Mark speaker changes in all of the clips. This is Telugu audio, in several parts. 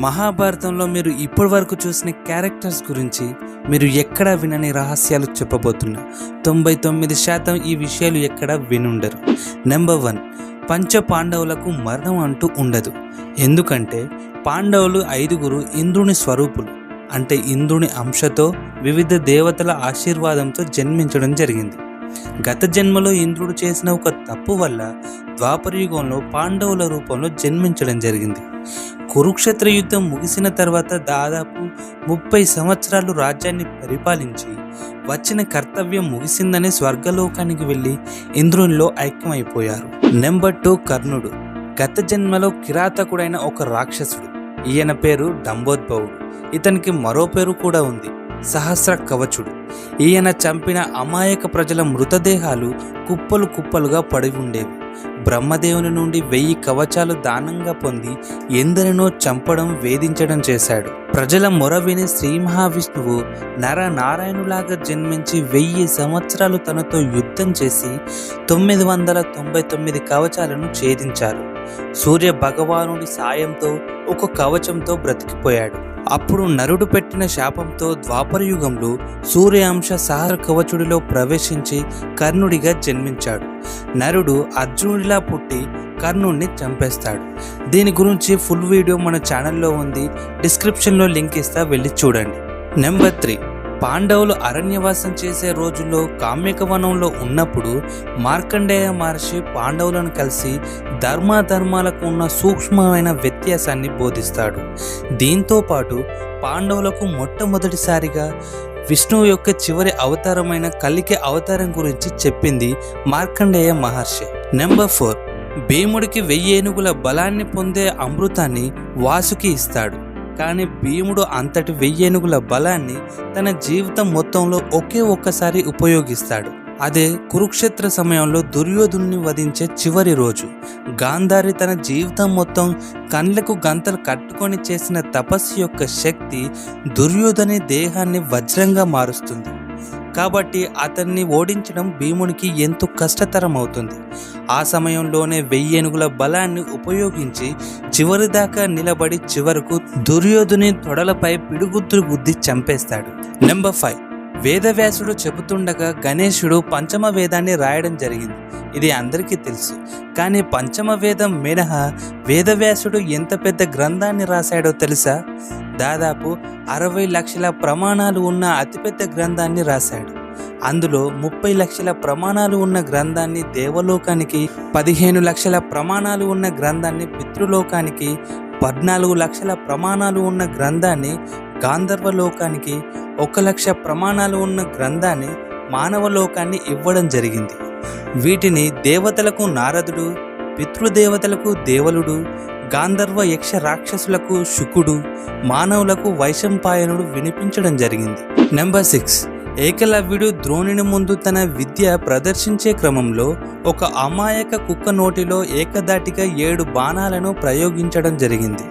Speaker 1: మహాభారతంలో మీరు ఇప్పటి వరకు చూసిన క్యారెక్టర్స్ గురించి మీరు ఎక్కడా వినని రహస్యాలు చెప్పబోతున్నా. 99% ఈ విషయాలు ఎక్కడా వినుండరు. నెంబర్ 1, పంచ పాండవులకు మరణం అంటూ ఉండదు. ఎందుకంటే పాండవులు 5గురు ఇంద్రుని స్వరూపులు, అంటే ఇంద్రుని అంశతో వివిధ దేవతల ఆశీర్వాదంతో జన్మించడం జరిగింది. గత జన్మలో ఇంద్రుడు చేసిన ఒక తప్పు వల్ల ద్వాపర యుగంలో పాండవుల రూపంలో జన్మించడం జరిగింది. కురుక్షేత్ర యుద్ధం ముగిసిన తర్వాత దాదాపు 30 సంవత్సరాలు రాజ్యాన్ని పరిపాలించి వచ్చిన కర్తవ్యం ముగిసిందని స్వర్గలోకానికి వెళ్ళి ఇంద్రునిలో ఐక్యమైపోయారు. నెంబర్ 2, కర్ణుడు. గత జన్మలో కిరాతకుడైన ఒక రాక్షసుడు. ఈయన పేరు డంబోద్భవుడు. ఇతనికి మరో పేరు కూడా ఉంది, సహస్ర కవచుడు. ఈయన చంపిన అమాయక ప్రజల మృతదేహాలు కుప్పలు కుప్పలుగా పడి ఉండేవి. బ్రహ్మదేవుని నుండి 1000 కవచాలు దానంగా పొంది ఎందరినో చంపడం, వేధించడం చేశాడు. ప్రజల మొర విని శ్రీ మహావిష్ణువు నారాయణులాగా జన్మించి 1000 సంవత్సరాలు తనతో యుద్ధం చేసి 999 కవచాలను ఛేదించారు. సూర్య భగవానుడి సాయంతో ఒక కవచంతో బ్రతికిపోయాడు. అప్పుడు నరుడు పెట్టిన శాపంతో ద్వాపర యుగంలో సూర్య అంశ సహస్ర కవచుడిలో ప్రవేశించి కర్ణుడిగా జన్మించాడు. నరుడు అర్జునుడిలా పుట్టి కర్ణుడిని చంపేస్తాడు. దీని గురించి ఫుల్ వీడియో మన ఛానల్లో ఉంది, డిస్క్రిప్షన్లో లింక్ ఇస్తా, వెళ్ళి చూడండి. నెంబర్ 3, పాండవులు అరణ్యవాసం చేసే రోజుల్లో కామ్యకవనంలో ఉన్నప్పుడు మార్కండేయ మహర్షి పాండవులను కలిసి ధర్మాలకు ఉన్న సూక్ష్మమైన వ్యత్యాసాన్ని బోధిస్తాడు. దీంతో పాటు పాండవులకు మొట్టమొదటిసారిగా విష్ణువు యొక్క చివరి అవతారమైన కలికి అవతారం గురించి చెప్పింది మార్కండేయ మహర్షి. నెంబర్ 4, భీముడికి 1000 ఏనుగుల బలాన్ని పొందే అమృతాన్ని వాసుకి ఇస్తాడు. కానీ భీముడు అంతటి 1000 ఏనుగుల బలాన్ని తన జీవితం మొత్తంలో ఒక్కసారి ఉపయోగిస్తాడు. అదే కురుక్షేత్ర సమయంలో దుర్యోధనుని వధించే చివరి రోజు. గాంధారి తన జీవితం మొత్తం కండ్లకు గంతలు కట్టుకొని చేసిన తపస్సు యొక్క శక్తి దుర్యోధని దేహాన్ని వజ్రంగా మారుస్తుంది. కాబట్టి అతన్ని ఓడించడం భీమునికి ఎంతో కష్టతరం అవుతుంది. ఆ సమయంలోనే 1000 ఏనుగుల బలాన్ని ఉపయోగించి చివరిదాకా నిలబడి చివరకు దుర్యోధుని తొడలపై పిడుగుద్దులు గుద్ది చంపేస్తాడు. నెంబర్ 5, వేదవ్యాసుడు చెబుతుండగా గణేశుడు పంచమ వేదాన్ని రాయడం జరిగింది. ఇది అందరికీ తెలుసు. కానీ పంచమ వేదం మినహా వేదవ్యాసుడు ఎంత పెద్ద గ్రంథాన్ని రాశాడో తెలుసా? దాదాపు 60 లక్షల ప్రమాణాలు ఉన్న అతిపెద్ద గ్రంథాన్ని రాశాడు. అందులో 30 లక్షల ప్రమాణాలు ఉన్న గ్రంథాన్ని దేవలోకానికి, 15 లక్షల ప్రమాణాలు ఉన్న గ్రంథాన్ని పితృలోకానికి, 14 లక్షల ప్రమాణాలు ఉన్న గ్రంథాన్ని గాంధర్వలోకానికి, 1 లక్ష ప్రమాణాలు ఉన్న గ్రంథాన్ని మానవలోకాన్ని ఇవ్వడం జరిగింది. వీటిని దేవతలకు నారదుడు, పితృదేవతలకు దేవలుడు, గాంధర్వ యక్ష రాక్షసులకు శుకుడు, మానవులకు వైశంపాయనుడు వినిపించడం జరిగింది. నెంబర్ 6, ఏకలవ్యుడు ద్రోణుని ముందు తన విద్య ప్రదర్శించే క్రమంలో ఒక అమాయక కుక్క నోటిలో ఏకధాటిగా 7 బాణాలను ప్రయోగించడం జరిగింది.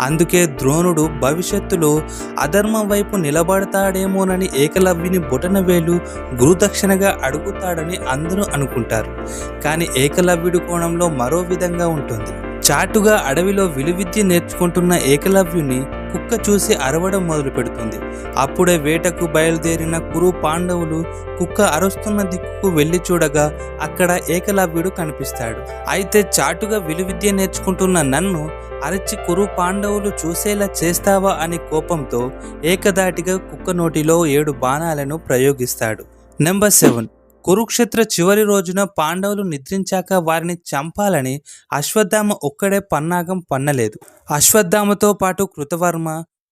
Speaker 1: అందుకే ద్రోణుడు భవిష్యత్తులో అధర్మం వైపు నిలబడతాడేమోనని ఏకలవ్యుని బొటనవేలు గురుదక్షిణగా అడుగుతాడని అందరూ అనుకుంటారు. కానీ ఏకలవ్యుడి కోణంలో మరో విధంగా ఉంటుంది. చాటుగా అడవిలో విలువిద్య నేర్చుకుంటున్న ఏకలవ్యుని కుక్క చూసి అరవడం మొదలు పెడుతుంది. అప్పుడే వేటకు బయలుదేరిన కురు పాండవులు కుక్క అరుస్తున్న దిక్కుకు వెళ్ళి చూడగా అక్కడ ఏకలవ్యుడు కనిపిస్తాడు. అయితే చాటుగా విలువిద్య నేర్చుకుంటున్న నన్ను అరచి కురు పాండవులు చూసేలా చేస్తావా అని కోపంతో ఏకధాటిగా కుక్క నోటిలో 7 బాణాలను ప్రయోగిస్తాడు. నెంబర్ 7, కురుక్షేత్ర చివరి రోజున పాండవులు నిద్రించాక వారిని చంపాలని అశ్వత్థామ ఒక్కడే పన్నాగం పన్నలేదు. అశ్వత్థామతో పాటు కృతవర్మ,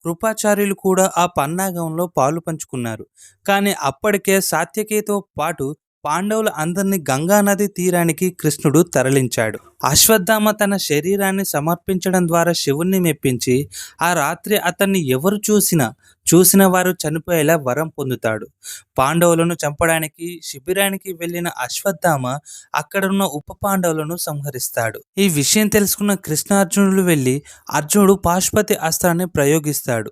Speaker 1: కృపాచార్యులు కూడా ఆ పన్నాగంలో పాలు పంచుకున్నారు. కానీ అప్పటికే సాత్యకితో పాటు పాండవులు అందరినీ గంగానది తీరానికి కృష్ణుడు తరలించాడు. అశ్వత్థామ తన శరీరాన్ని సమర్పించడం ద్వారా శివుణ్ణి మెప్పించి ఆ రాత్రి అతన్ని ఎవరు చూసిన వారు చనిపోయేలా వరం పొందుతాడు. పాండవులను చంపడానికి శిబిరానికి వెళ్ళిన అశ్వత్థామ అక్కడున్న ఉప పాండవులను సంహరిస్తాడు. ఈ విషయం తెలుసుకున్న కృష్ణార్జునులు వెళ్ళి అర్జునుడు పాశుపతి అస్త్రాన్ని ప్రయోగిస్తాడు.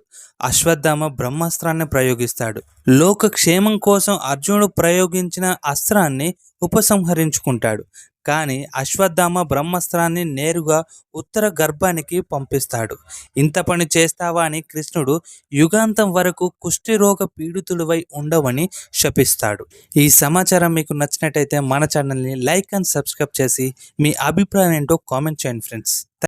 Speaker 1: అశ్వత్థామ బ్రహ్మాస్త్రాన్ని ప్రయోగిస్తాడు. లోక క్షేమం కోసం అర్జునుడు ప్రయోగించిన అస్త్రాన్ని ఉపసంహరించుకుంటాడు. కానీ అశ్వత్థామ బ్రహ్మాస్త్రాన్ని నేరుగా ఉత్తర గర్భానికి పంపిస్తాడు. ఇంత పని చేస్తావా అని కృష్ణుడు యుగాంతం వరకు కుష్ఠరోగ పీడితులవై ఉండవని శపిస్తాడు. ఈ సమాచారం మీకు నచ్చినట్టయితే మన ఛానల్ని లైక్ అండ్ సబ్స్క్రైబ్ చేసి మీ అభిప్రాయం ఏంటో కామెంట్ చేయండి ఫ్రెండ్స్.